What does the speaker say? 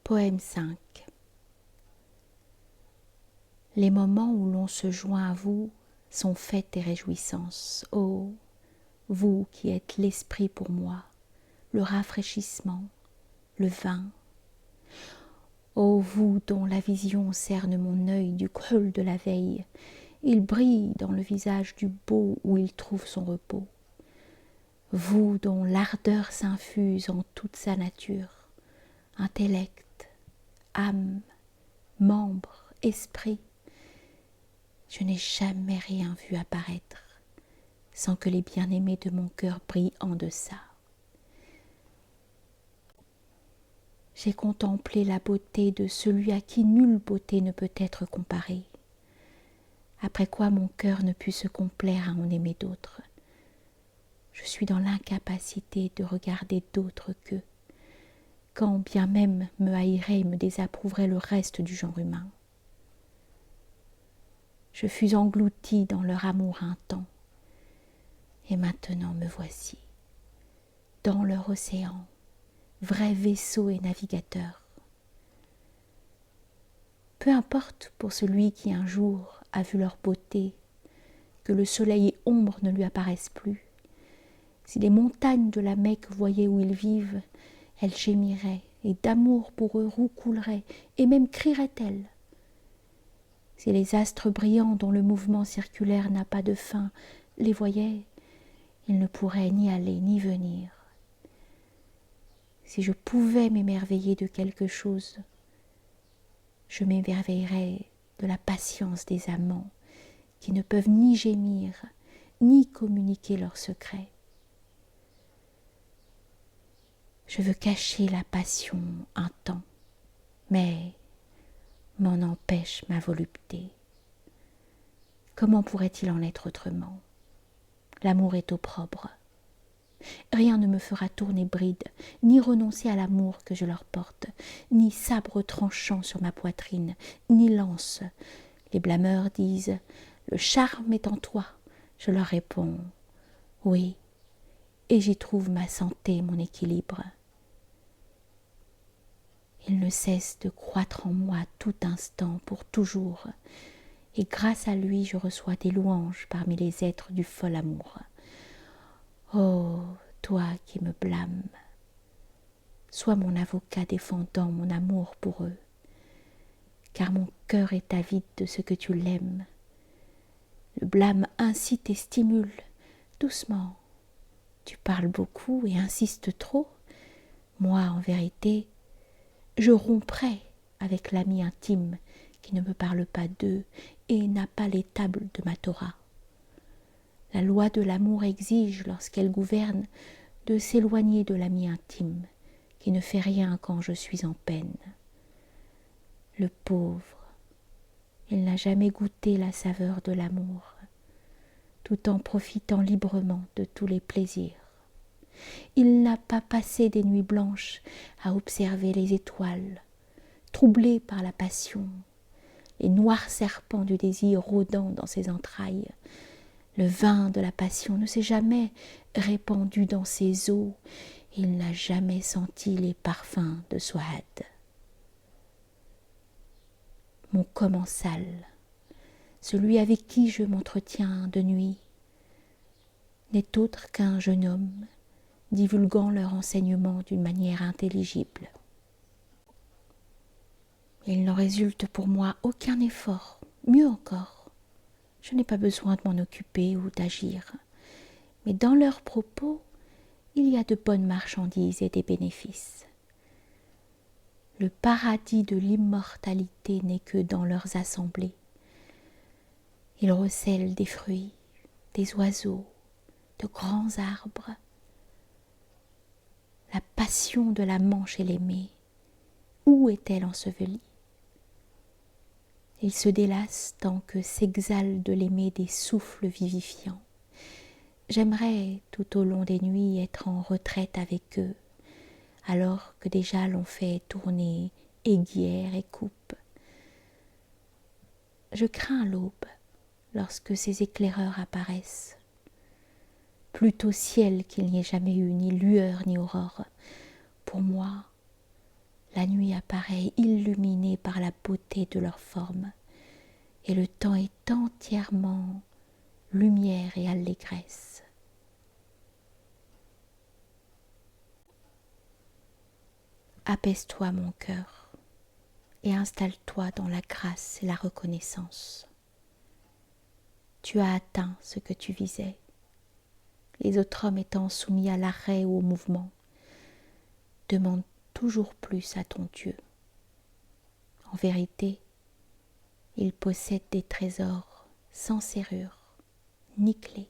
Poème 5. Les moments où l'on se joint à vous sont fêtes et réjouissances. Ô vous qui êtes l'esprit pour moi, le rafraîchissement, le vin. Ô vous dont la vision cerne mon œil du khul de la veille, il brille dans le visage du beau où il trouve son repos. Vous dont l'ardeur s'infuse en toute sa nature, intellect, âme, membres, esprit, je n'ai jamais rien vu apparaître sans que les bien-aimés de mon cœur brillent en deçà. J'ai contemplé la beauté de celui à qui nulle beauté ne peut être comparée, après quoi mon cœur ne put se complaire à en aimer d'autres. Je suis dans l'incapacité de regarder d'autres qu'eux, quand bien même me haïrait et me désapprouverait le reste du genre humain. Je fus engloutie dans leur amour un temps, et maintenant me voici, dans leur océan, vrai vaisseau et navigateur. Peu importe pour celui qui un jour a vu leur beauté, que le soleil et ombre ne lui apparaissent plus. Si les montagnes de la Mecque voyaient où ils vivent, elles gémiraient, et d'amour pour eux roucouleraient, et même crieraient-elles. Si les astres brillants dont le mouvement circulaire n'a pas de fin les voyaient, ils ne pourraient ni aller ni venir. Si je pouvais m'émerveiller de quelque chose, je m'émerveillerais de la patience des amants qui ne peuvent ni gémir, ni communiquer leurs secrets. Je veux cacher la passion un temps, mais m'en empêche ma volupté. Comment pourrait-il en être autrement? L'amour est opprobre. Rien ne me fera tourner bride, ni renoncer à l'amour que je leur porte, ni sabre tranchant sur ma poitrine, ni lance. Les blâmeurs disent « Le charme est en toi ». Je leur réponds « Oui, et j'y trouve ma santé, mon équilibre ». Il ne cesse de croître en moi à tout instant, pour toujours, et grâce à lui je reçois des louanges parmi les êtres du fol amour. Oh, toi qui me blâmes, sois mon avocat défendant mon amour pour eux, car mon cœur est avide de ce que tu l'aimes. Le blâme incite et stimule, doucement. Tu parles beaucoup et insistes trop. Moi, en vérité, je romprais avec l'ami intime qui ne me parle pas d'eux et n'a pas les tables de ma Torah. La loi de l'amour exige, lorsqu'elle gouverne, de s'éloigner de l'ami intime, qui ne fait rien quand je suis en peine. Le pauvre, il n'a jamais goûté la saveur de l'amour, tout en profitant librement de tous les plaisirs. Il n'a pas passé des nuits blanches à observer les étoiles, troublé par la passion, les noirs serpents du désir rôdant dans ses entrailles. Le vin de la passion ne s'est jamais répandu dans ses eaux, il n'a jamais senti les parfums de Souad. Mon commensal, celui avec qui je m'entretiens de nuit, n'est autre qu'un jeune homme divulguant leur enseignement d'une manière intelligible. Il n'en résulte pour moi aucun effort, mieux encore, je n'ai pas besoin de m'en occuper ou d'agir, mais dans leurs propos, il y a de bonnes marchandises et des bénéfices. Le paradis de l'immortalité n'est que dans leurs assemblées. Ils recèlent des fruits, des oiseaux, de grands arbres. La passion de l'amant chez l'aimé, où est-elle ensevelie? Ils se délassent tant que s'exhalent de l'aimer des souffles vivifiants. J'aimerais, tout au long des nuits, être en retraite avec eux, alors que déjà l'on fait tourner aiguière et coupe. Je crains l'aube, lorsque ces éclaireurs apparaissent. Plût au ciel qu'il n'y ait jamais eu ni lueur ni aurore. Pour moi, La nuit apparaît illuminée par la beauté de leurs formes, et le temps est entièrement lumière et allégresse. Apaise-toi, mon cœur, et installe-toi dans la grâce et la reconnaissance. Tu as atteint ce que tu visais, les autres hommes étant soumis à l'arrêt ou au mouvement. Demande toujours plus à ton Dieu. En vérité, il possède des trésors sans serrure ni clé.